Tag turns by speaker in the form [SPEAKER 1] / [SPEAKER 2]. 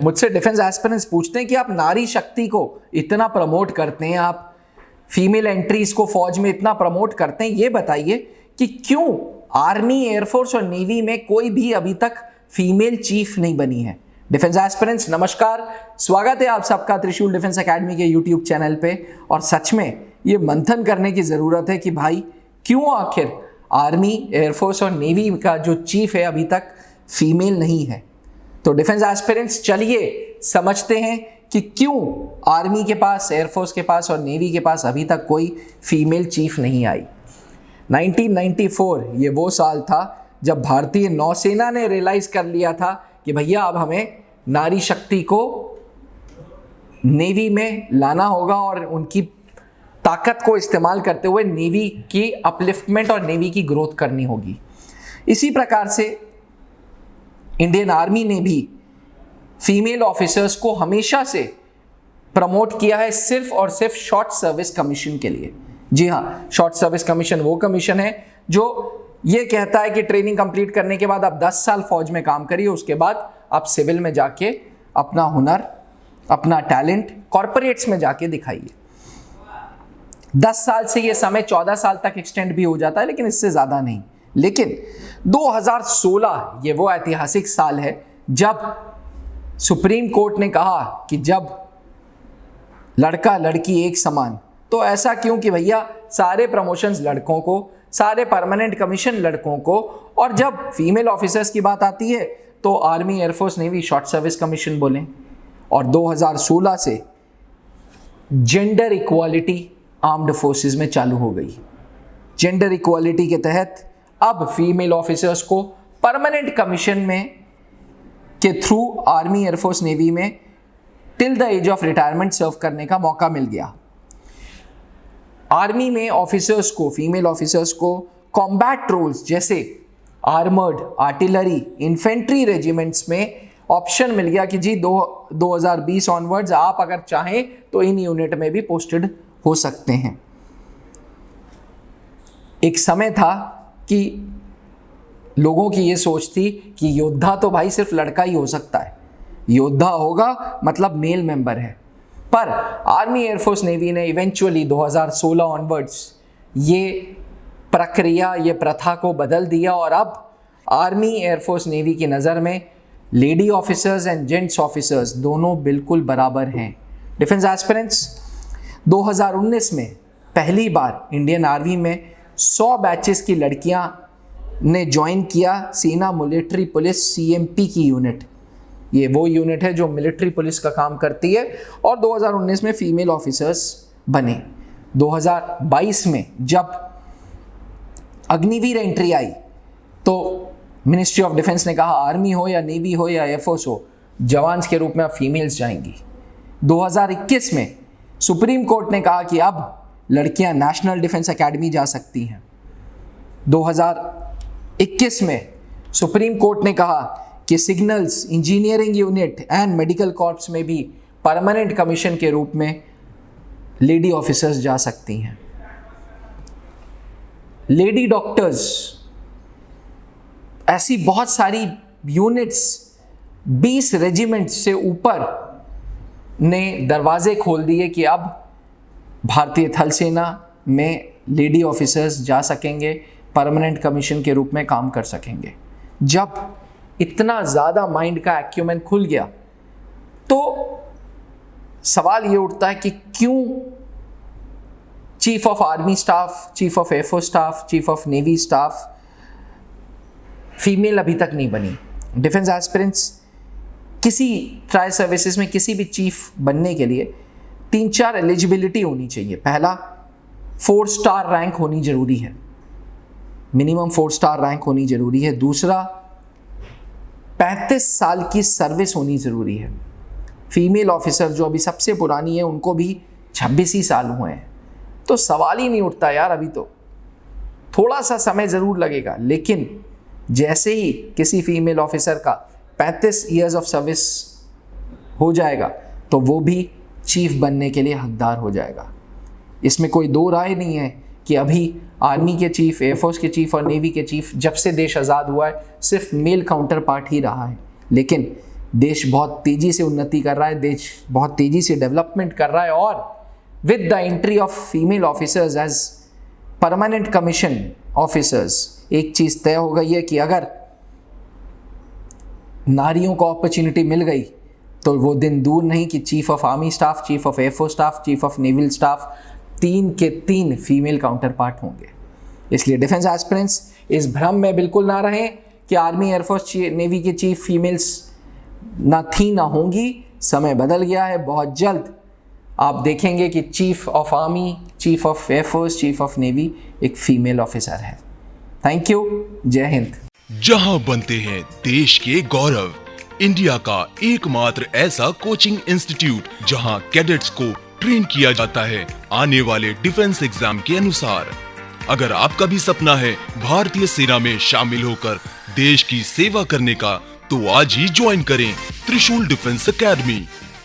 [SPEAKER 1] मुझसे defence aspirants पूछते हैं कि आप नारी शक्ति को इतना प्रमोट करते हैं, आप फीमेल एंट्रीज को फौज में इतना प्रमोट करते हैं, ये बताइए कि क्यों आर्मी, एयरफोर्स और नेवी में कोई भी अभी तक फीमेल चीफ नहीं बनी है। डिफेंस एस्पिरेंट्स नमस्कार, स्वागत है आप सबका त्रिशूल डिफेंस एकेडमी के यूट्यूब चैनल पे। और सच में ये मंथन करने की ज़रूरत है कि भाई क्यों आखिर आर्मी, एयरफोर्स और नेवी का जो चीफ है अभी तक फीमेल नहीं है। तो डिफेंस एस्पिरेंट्स चलिए समझते हैं कि क्यों आर्मी के पास, एयरफोर्स के पास और नेवी के पास अभी तक कोई फीमेल चीफ नहीं आई। 1994 ये वो साल था जब भारतीय नौसेना ने रियलाइज कर लिया था कि भैया अब हमें नारी शक्ति को नेवी में लाना होगा और उनकी ताकत को इस्तेमाल करते हुए नेवी की अपलिफ्टमेंट और नेवी की ग्रोथ करनी होगी। इसी प्रकार से इंडियन आर्मी ने भी फीमेल ऑफिसर्स को हमेशा से प्रमोट किया है सिर्फ और सिर्फ शॉर्ट सर्विस कमीशन के लिए। जी हाँ, शॉर्ट सर्विस कमीशन वो कमीशन है जो ये कहता है कि ट्रेनिंग कंप्लीट करने के बाद आप 10 साल फौज में काम करिए, उसके बाद आप सिविल में जाके अपना हुनर, अपना टैलेंट कॉर्पोरेट्स में जाके दिखाइए। 10 साल से ये समय 14 साल तक एक्सटेंड भी हो जाता है, लेकिन इससे ज़्यादा नहीं। लेकिन 2016 ये वो ऐतिहासिक साल है जब सुप्रीम कोर्ट ने कहा कि जब लड़का लड़की एक समान, तो ऐसा क्यों कि भैया सारे प्रमोशंस लड़कों को, सारे परमानेंट कमीशन लड़कों को, और जब फीमेल ऑफिसर्स की बात आती है तो army, air force, navy short service commission बोलें। और 2016 से जेंडर इक्वालिटी आर्म्ड फोर्सेस में चालू हो गई। जेंडर इक्वालिटी के तहत अब फीमेल ऑफिसर्स को परमानेंट कमीशन में के थ्रू आर्मी, एयरफोर्स, नेवी में till the age of retirement serve करने का मौका मिल गया। आर्मी में ऑफिसर्स को, फीमेल ऑफिसर्स को कॉम्बैट रोल्स जैसे आर्मर्ड, आर्टिलरी, इन्फेंट्री रेजिमेंट्स में ऑप्शन मिल गया कि जी 2020 ऑनवर्ड्स आप अगर चाहें तो इन यूनिट में भी पोस्टेड हो सकते हैं। एक समय था कि लोगों की ये सोच थी कि योद्धा तो भाई सिर्फ लड़का ही हो सकता है, योद्धा होगा मतलब मेल मेंबर है। पर आर्मी, एयरफोर्स, नेवी ने इवेंचुअली 2016 ऑनवर्ड्स ये प्रक्रिया, ये प्रथा को बदल दिया और अब आर्मी, एयरफोर्स, नेवी की नज़र में lady officers and gents officers दोनों बिल्कुल बराबर हैं। डिफेंस एस्पिरेंट्स 2019 में पहली बार इंडियन आर्मी में 100 बैचेस की लड़कियां ने ज्वाइन किया सेना मिलिट्री पुलिस CMP की यूनिट। ये वो यूनिट है जो मिलिट्री पुलिस का काम करती है और 2019 में फीमेल ऑफिसर्स बने। 2022 में जब अग्निवीर एंट्री आई तो मिनिस्ट्री ऑफ डिफेंस ने कहा आर्मी हो या नेवी हो या एयरफोर्स हो, जवान के रूप में अब फीमेल्स जाएंगी। 2021 में सुप्रीम कोर्ट ने कहा कि अब लड़कियां नेशनल डिफेंस एकेडमी जा सकती हैं। 2021 में सुप्रीम कोर्ट ने कहा कि signals, engineering unit and medical corps में भी परमानेंट कमीशन के रूप में लेडी ऑफिसर्स जा सकती हैं। लेडी डॉक्टर्स, ऐसी बहुत सारी यूनिट्स, 20 रेजिमेंट से ऊपर ने दरवाजे खोल दिए कि अब भारतीय थल सेना में लेडी ऑफिसर्स जा सकेंगे, परमानेंट कमीशन के रूप में काम कर सकेंगे। जब इतना ज़्यादा माइंड का एक्यूमेन खुल गया तो सवाल ये उठता है कि क्यों chief of army staff, chief of air force staff, chief of navy staff female अभी तक नहीं बनी। डिफेंस एस्पिरेंट्स किसी ट्रायल सर्विसेज में किसी भी चीफ बनने के लिए 3-4 एलिजिबिलिटी होनी चाहिए। पहला, 4 स्टार रैंक होनी जरूरी है, मिनिमम 4 स्टार रैंक होनी जरूरी है। दूसरा, 35 साल की सर्विस होनी ज़रूरी है। फीमेल ऑफिसर जो अभी सबसे पुरानी है उनको भी 26 ही साल हुए हैं। तो सवाल ही नहीं उठता यार, अभी तो थोड़ा सा समय ज़रूर लगेगा, लेकिन जैसे ही किसी फीमेल ऑफिसर का 35 ईयर्स ऑफ सर्विस हो जाएगा तो वो भी चीफ बनने के लिए हकदार हो जाएगा। इसमें कोई दो राय नहीं है कि अभी आर्मी के चीफ, एयरफोर्स के चीफ और नेवी के चीफ जब से देश आज़ाद हुआ है सिर्फ मेल काउंटर पार्ट ही रहा है। लेकिन देश बहुत तेजी से उन्नति कर रहा है, देश बहुत तेजी से डेवलपमेंट कर रहा है, और with the entry of female officers as permanent commission officers, एक चीज तय हो गई है कि अगर नारियों को अपॉर्चुनिटी मिल गई तो वो दिन दूर नहीं कि chief of army staff, chief of air force staff, chief of naval staff, 3 के 3 फीमेल काउंटर पार्ट होंगे। इसलिए डिफेंस एस्पिरेंट्स इस भ्रम में बिल्कुल ना रहें कि आर्मी, एयरफोर्स, नेवी के चीफ फीमेल्स ना थी ना होंगी। समय बदल गया है। बहुत जल्द आप देखेंगे कि chief of army, chief of air force, chief of navy एक फीमेल ऑफिसर है। Thank you. जय हिंद।
[SPEAKER 2] जहां बनते हैं देश के गौरव, इंडिया का एकमात्र ऐसा कोचिंग इंस्टीट्यूट जहां कैडेट्स को ट्रेन किया जाता है आने वाले डिफेंस एग्जाम के अनुसार। अगर आपका भी सपना है भारतीय सेना में शामिल होकर देश की सेवा करने का, तो आज ही ज्वाइन करें त्रिशूल डिफेंस एकेडमी।